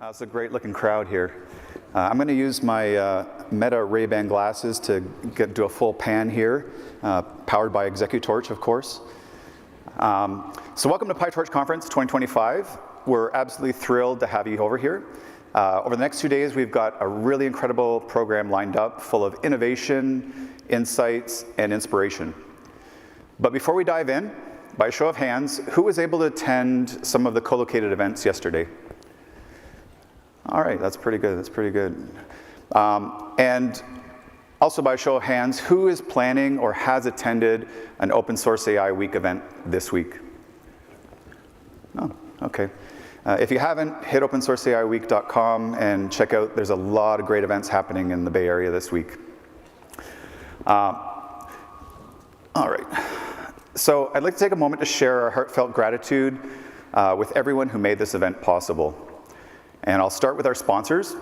It's a great looking crowd here. I'm going to use my Meta Ray-Ban glasses to do a full pan here, powered by ExecuTorch, of course. So welcome to PyTorch Conference 2025. We're absolutely thrilled to have you over here. Over the next 2 days, we've got a really incredible program lined up full of innovation, insights, and inspiration. But before we dive in, by a show of hands, who was able to attend some of the co-located events yesterday? All right, that's pretty good, that's pretty good. And also by a show of hands, who is planning or has attended an Open Source AI Week event this week? Oh, okay. If you haven't, hit opensourceaiweek.com and check out, there's a lot of great events happening in the Bay Area this week. All right. So I'd like to take a moment to share our heartfelt gratitude with everyone who made this event possible. And I'll start with our sponsors.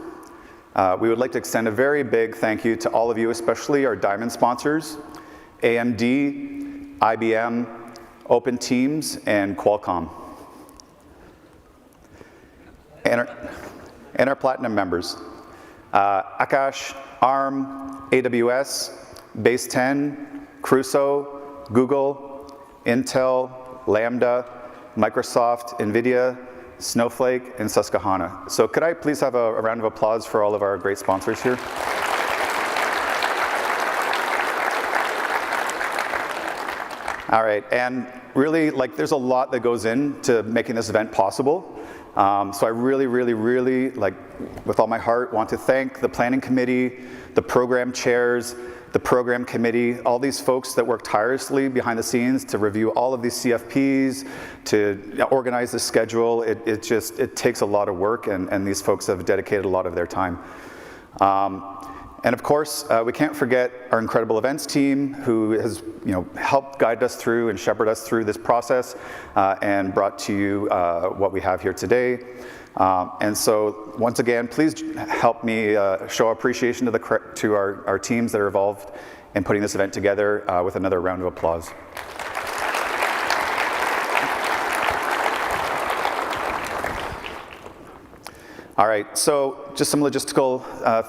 We would like to extend a very big thank you to all of you, especially our diamond sponsors, AMD, IBM, Open Teams, and Qualcomm. And our platinum members, Akash, ARM, AWS, Base 10, Crusoe, Google, Intel, Lambda, Microsoft, NVIDIA, Snowflake, and Susquehanna. So could I please have a round of applause for all of our great sponsors here? All right, and really, there's a lot that goes into making this event possible. So I really, with all my heart, want to thank the planning committee, the program chairs, the program committee, all these folks that work tirelessly behind the scenes to review all of these CFPs, to organize the schedule. It takes a lot of work, and these folks have dedicated a lot of their time. And of course, we can't forget our incredible events team who has helped guide us through and shepherd us through this process and brought to you what we have here today. And so once again, please help me show appreciation to our teams that are involved in putting this event together with another round of applause. All right, so just some logistical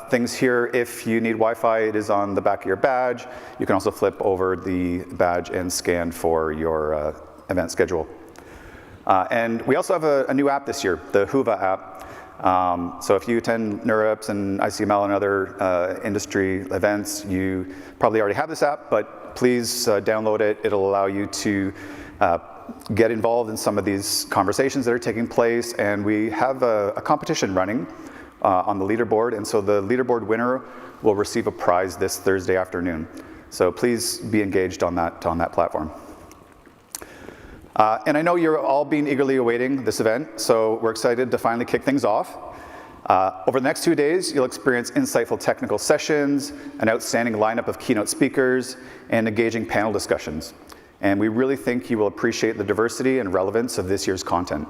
things here. If you need Wi-Fi, it is on the back of your badge. You can also flip over the badge and scan for your event schedule. And we also have a new app this year, the Whova app. So if you attend NeurIPS and ICML and other industry events, you probably already have this app, but please download it. It'll allow you to get involved in some of these conversations that are taking place, and we have a competition running on the leaderboard, and so the leaderboard winner will receive a prize this Thursday afternoon. So please be engaged on that platform. And I know you're all been eagerly awaiting this event, so we're excited to finally kick things off. Over the next 2 days, you'll experience insightful technical sessions, an outstanding lineup of keynote speakers, and engaging panel discussions. And we really think you will appreciate the diversity and relevance of this year's content.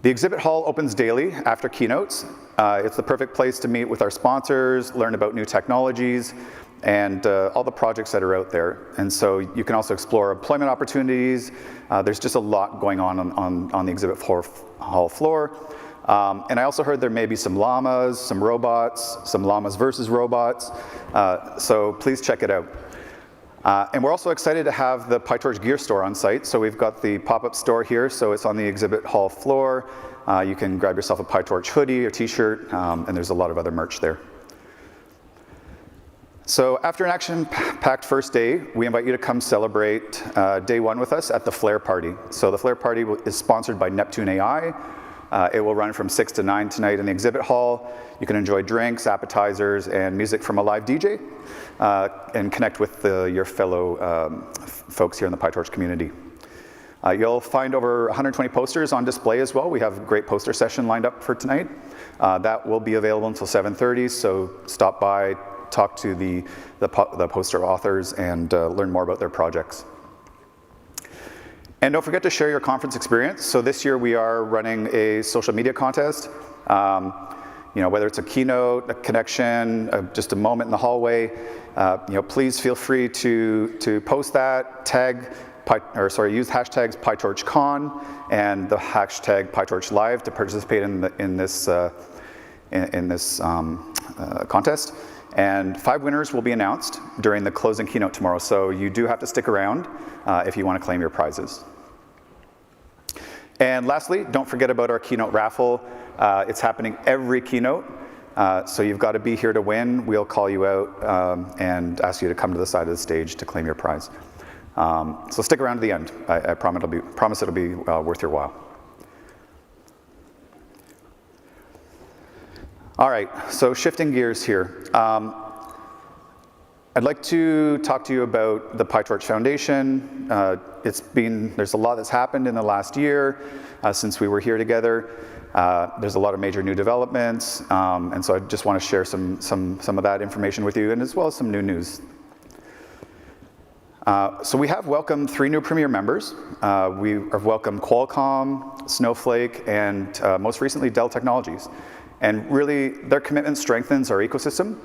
The exhibit hall opens daily after keynotes. It's the perfect place to meet with our sponsors, learn about new technologies, and all the projects that are out there. And so you can also explore employment opportunities. There's just a lot going on the exhibit hall floor. And I also heard there may be some llamas, some robots, some llamas versus robots. So please check it out. And we're also excited to have the PyTorch gear store on site. So we've got the pop-up store here, so it's on the exhibit hall floor. You can grab yourself a PyTorch hoodie or t-shirt, and there's a lot of other merch there. So after an action-packed first day, we invite you to come celebrate day one with us at the Flare Party. So the Flare Party is sponsored by Neptune AI. It will run from 6 to 9 tonight in the exhibit hall. You can enjoy drinks, appetizers, and music from a live DJ, and connect with your fellow folks here in the PyTorch community. You'll find over 120 posters on display as well. We have a great poster session lined up for tonight. That will be available until 7:30, so stop by, talk to the poster authors, and learn more about their projects. And don't forget to share your conference experience. So this year we are running a social media contest. Whether it's a keynote, a connection, just a moment in the hallway, please feel free to post that, tag use hashtags PyTorchCon and the hashtag PyTorchLive to participate in this contest. And 5 winners will be announced during the closing keynote tomorrow, so you do have to stick around if you want to claim your prizes. And lastly, don't forget about our keynote raffle. It's happening every keynote, so you've got to be here to win. We'll call you out and ask you to come to the side of the stage to claim your prize. So stick around to the end. I promise it'll be worth your while. All right, so shifting gears here. I'd like to talk to you about the PyTorch Foundation. There's a lot that's happened in the last year since we were here together. There's a lot of major new developments, and so I just want to share some of that information with you, and as well as some new news. So we have welcomed 3 new Premier members. We have welcomed Qualcomm, Snowflake, and most recently Dell Technologies. And really, their commitment strengthens our ecosystem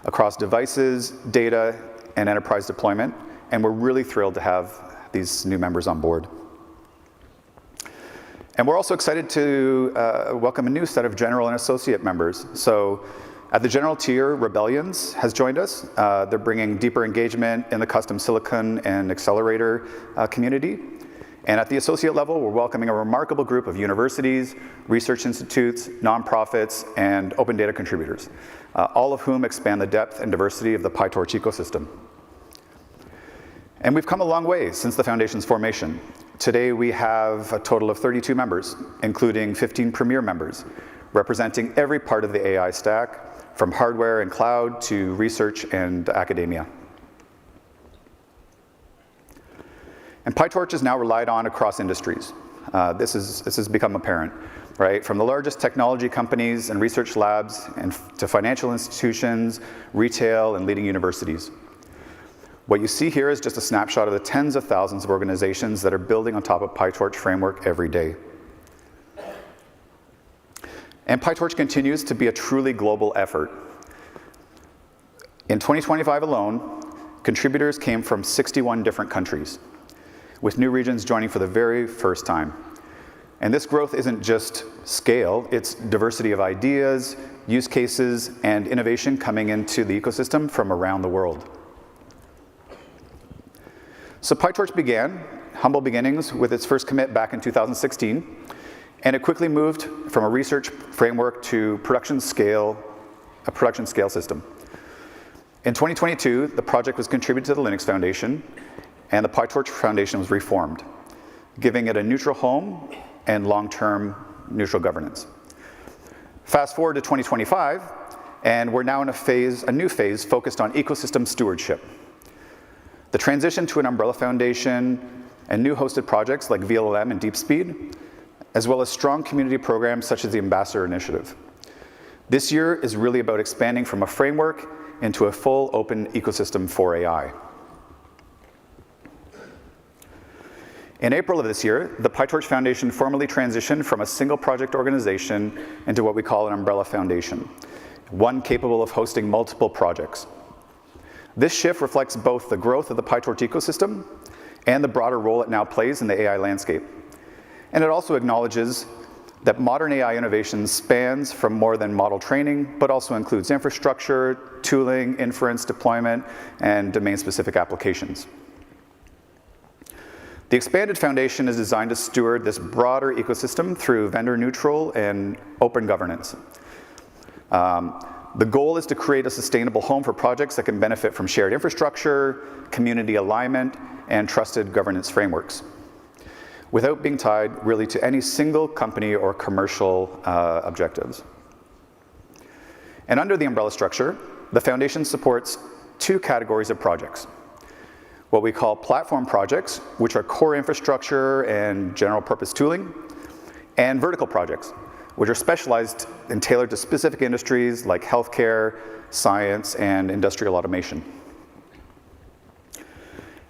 across devices, data, and enterprise deployment. And we're really thrilled to have these new members on board. And we're also excited to welcome a new set of general and associate members. So at the general tier, Rebellions has joined us. They're bringing deeper engagement in the custom silicon and accelerator community. And at the associate level, we're welcoming a remarkable group of universities, research institutes, nonprofits, and open data contributors, all of whom expand the depth and diversity of the PyTorch ecosystem. And we've come a long way since the Foundation's formation. Today, we have a total of 32 members, including 15 Premier members, representing every part of the AI stack, from hardware and cloud to research and academia. And PyTorch is now relied on across industries. This has become apparent, right? From the largest technology companies and research labs and to financial institutions, retail, and leading universities. What you see here is just a snapshot of the tens of thousands of organizations that are building on top of PyTorch framework every day. And PyTorch continues to be a truly global effort. In 2025 alone, contributors came from 61 different countries, with new regions joining for the very first time. And this growth isn't just scale, it's diversity of ideas, use cases, and innovation coming into the ecosystem from around the world. So PyTorch began humble beginnings with its first commit back in 2016, and it quickly moved from a research framework to a production scale system. In 2022, the project was contributed to the Linux Foundation, and the PyTorch Foundation was reformed, giving it a neutral home and long-term neutral governance. Fast forward to 2025, and we're now in a new phase focused on ecosystem stewardship. The transition to an umbrella foundation and new hosted projects like VLLM and DeepSpeed, as well as strong community programs such as the Ambassador Initiative. This year is really about expanding from a framework into a full open ecosystem for AI. In April of this year, the PyTorch Foundation formally transitioned from a single project organization into what we call an umbrella foundation, one capable of hosting multiple projects. This shift reflects both the growth of the PyTorch ecosystem and the broader role it now plays in the AI landscape. And it also acknowledges that modern AI innovation spans from more than model training, but also includes infrastructure, tooling, inference, deployment, and domain-specific applications. The expanded foundation is designed to steward this broader ecosystem through vendor-neutral and open governance. The goal is to create a sustainable home for projects that can benefit from shared infrastructure, community alignment, and trusted governance frameworks, without being tied really to any single company or commercial objectives. And under the umbrella structure, the foundation supports 2 categories of projects. What we call platform projects, which are core infrastructure and general purpose tooling, and vertical projects, which are specialized and tailored to specific industries like healthcare, science, and industrial automation.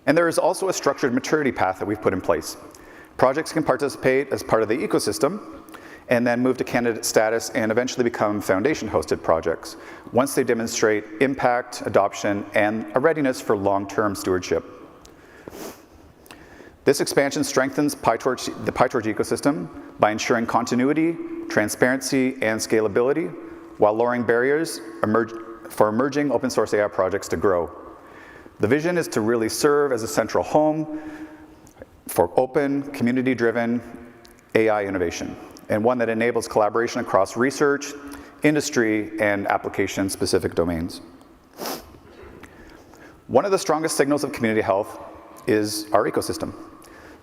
And there is also a structured maturity path that we've put in place. Projects can participate as part of the ecosystem and then move to candidate status and eventually become foundation-hosted projects once they demonstrate impact, adoption, and a readiness for long-term stewardship. This expansion strengthens the PyTorch ecosystem by ensuring continuity, transparency, and scalability, while lowering barriers for emerging open source AI projects to grow. The vision is to really serve as a central home for open, community-driven AI innovation, and one that enables collaboration across research, industry, and application-specific domains. One of the strongest signals of community health is our ecosystem,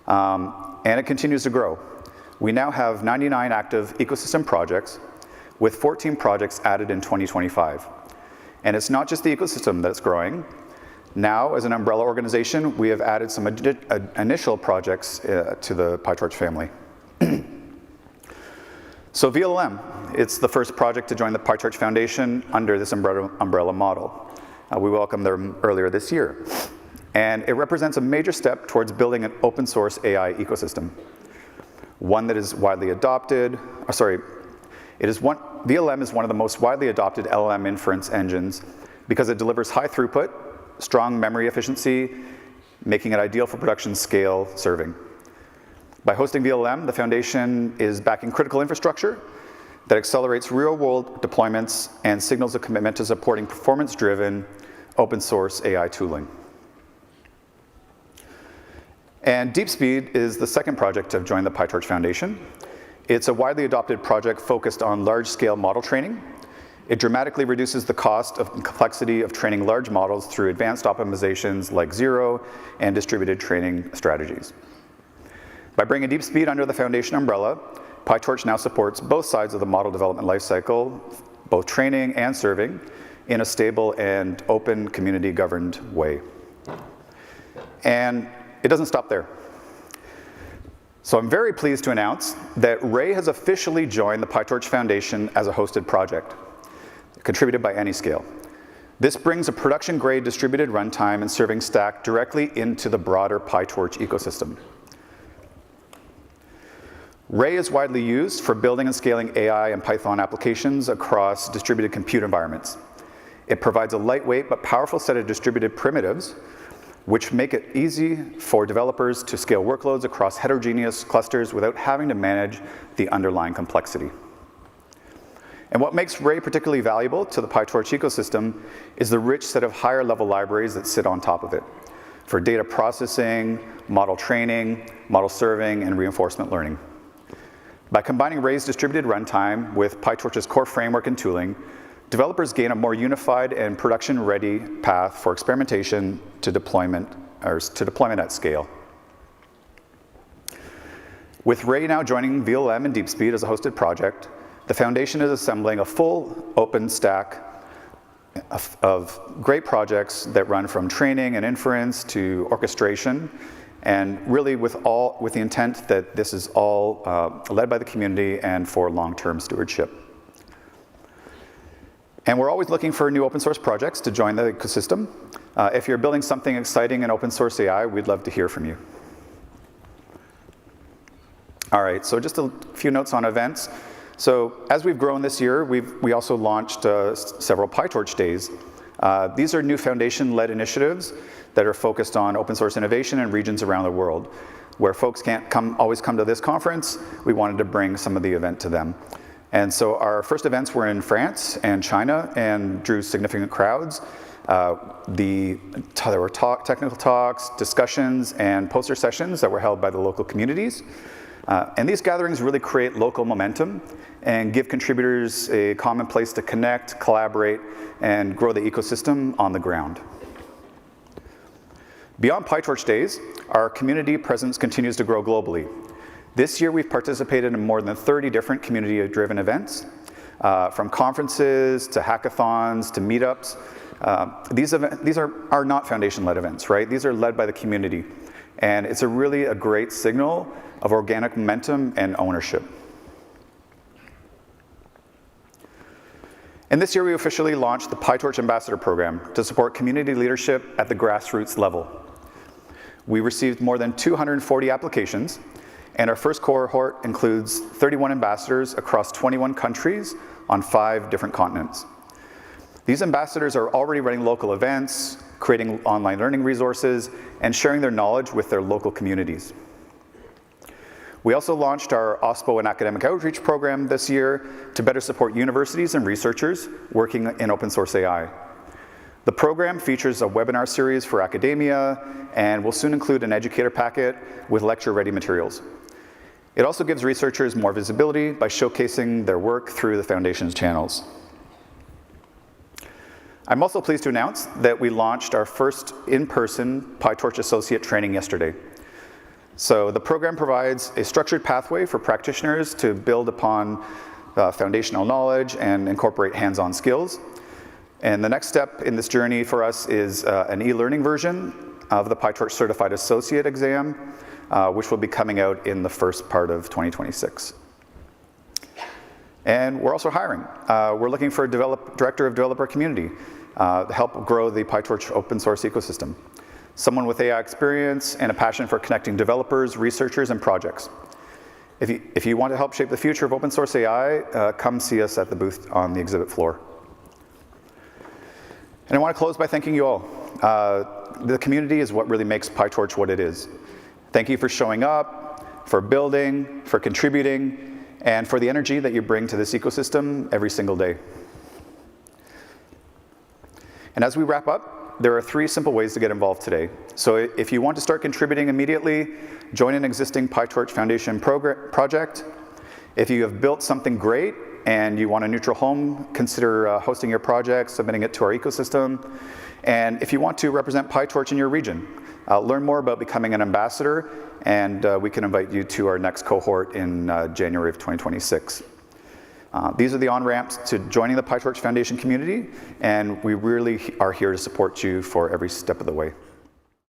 and it continues to grow. We now have 99 active ecosystem projects, with 14 projects added in 2025. And it's not just the ecosystem that's growing. Now, as an umbrella organization, we have added some initial projects to the PyTorch family. So VLM, it's the first project to join the PyTorch Foundation under this umbrella model. We welcomed them earlier this year. And it represents a major step towards building an open source AI ecosystem. One that is widely adopted, VLM is one of the most widely adopted LLM inference engines because it delivers high throughput, strong memory efficiency, making it ideal for production scale serving. By hosting VLM, the Foundation is backing critical infrastructure that accelerates real-world deployments and signals a commitment to supporting performance-driven open source AI tooling. And DeepSpeed is the second project to have joined the PyTorch Foundation. It's a widely adopted project focused on large-scale model training. It dramatically reduces the cost and complexity of training large models through advanced optimizations like zero and distributed training strategies. By bringing DeepSpeed under the Foundation umbrella, PyTorch now supports both sides of the model development lifecycle, both training and serving, in a stable and open, community-governed way. And it doesn't stop there. So I'm very pleased to announce that Ray has officially joined the PyTorch Foundation as a hosted project, contributed by Anyscale. This brings a production-grade distributed runtime and serving stack directly into the broader PyTorch ecosystem. Ray is widely used for building and scaling AI and Python applications across distributed compute environments. It provides a lightweight but powerful set of distributed primitives which make it easy for developers to scale workloads across heterogeneous clusters without having to manage the underlying complexity. And what makes Ray particularly valuable to the PyTorch ecosystem is the rich set of higher level libraries that sit on top of it for data processing, model training, model serving, and reinforcement learning. By combining Ray's distributed runtime with PyTorch's core framework and tooling, developers gain a more unified and production-ready path for experimentation to deployment at scale. With Ray now joining VLM and DeepSpeed as a hosted project, the Foundation is assembling a full open stack of great projects that run from training and inference to orchestration, and really with the intent that this is all led by the community and for long-term stewardship. And we're always looking for new open source projects to join the ecosystem. If you're building something exciting in open source AI, we'd love to hear from you. All right, so just a few notes on events. So as we've grown this year, we also launched several PyTorch days. These are new Foundation-led initiatives that are focused on open source innovation in regions around the world. Where folks can't always come to this conference, we wanted to bring some of the event to them. And so our first events were in France and China and drew significant crowds. There were technical talks, discussions, and poster sessions that were held by the local communities. And these gatherings really create local momentum and give contributors a common place to connect, collaborate, and grow the ecosystem on the ground. Beyond PyTorch Days, our community presence continues to grow globally. This year, we've participated in more than 30 different community-driven events, from conferences to hackathons to meetups. These are not Foundation-led events, right? These are led by the community. And it's really a great signal of organic momentum and ownership. And this year, we officially launched the PyTorch Ambassador Program to support community leadership at the grassroots level. We received more than 240 applications, and our first cohort includes 31 ambassadors across 21 countries on 5 different continents. These ambassadors are already running local events, creating online learning resources, and sharing their knowledge with their local communities. We also launched our OSPO and Academic Outreach program this year to better support universities and researchers working in open source AI. The program features a webinar series for academia and will soon include an educator packet with lecture-ready materials. It also gives researchers more visibility by showcasing their work through the Foundation's channels. I'm also pleased to announce that we launched our first in-person PyTorch Associate training yesterday. So the program provides a structured pathway for practitioners to build upon foundational knowledge and incorporate hands-on skills. And the next step in this journey for us is an e-learning version of the PyTorch Certified Associate exam, which will be coming out in the first part of 2026. And we're also hiring. We're looking for a director of developer community to help grow the PyTorch open source ecosystem. Someone with AI experience and a passion for connecting developers, researchers, and projects. If you want to help shape the future of open source AI, come see us at the booth on the exhibit floor. And I want to close by thanking you all. The community is what really makes PyTorch what it is. Thank you for showing up, for building, for contributing, and for the energy that you bring to this ecosystem every single day. And as we wrap up, there are 3 simple ways to get involved today. So if you want to start contributing immediately, join an existing PyTorch Foundation project. If you have built something great and you want a neutral home, consider hosting your project, submitting it to our ecosystem. And if you want to represent PyTorch in your region, learn more about becoming an ambassador, and we can invite you to our next cohort in January of 2026. These are the on-ramps to joining the PyTorch Foundation community, and we really are here to support you for every step of the way.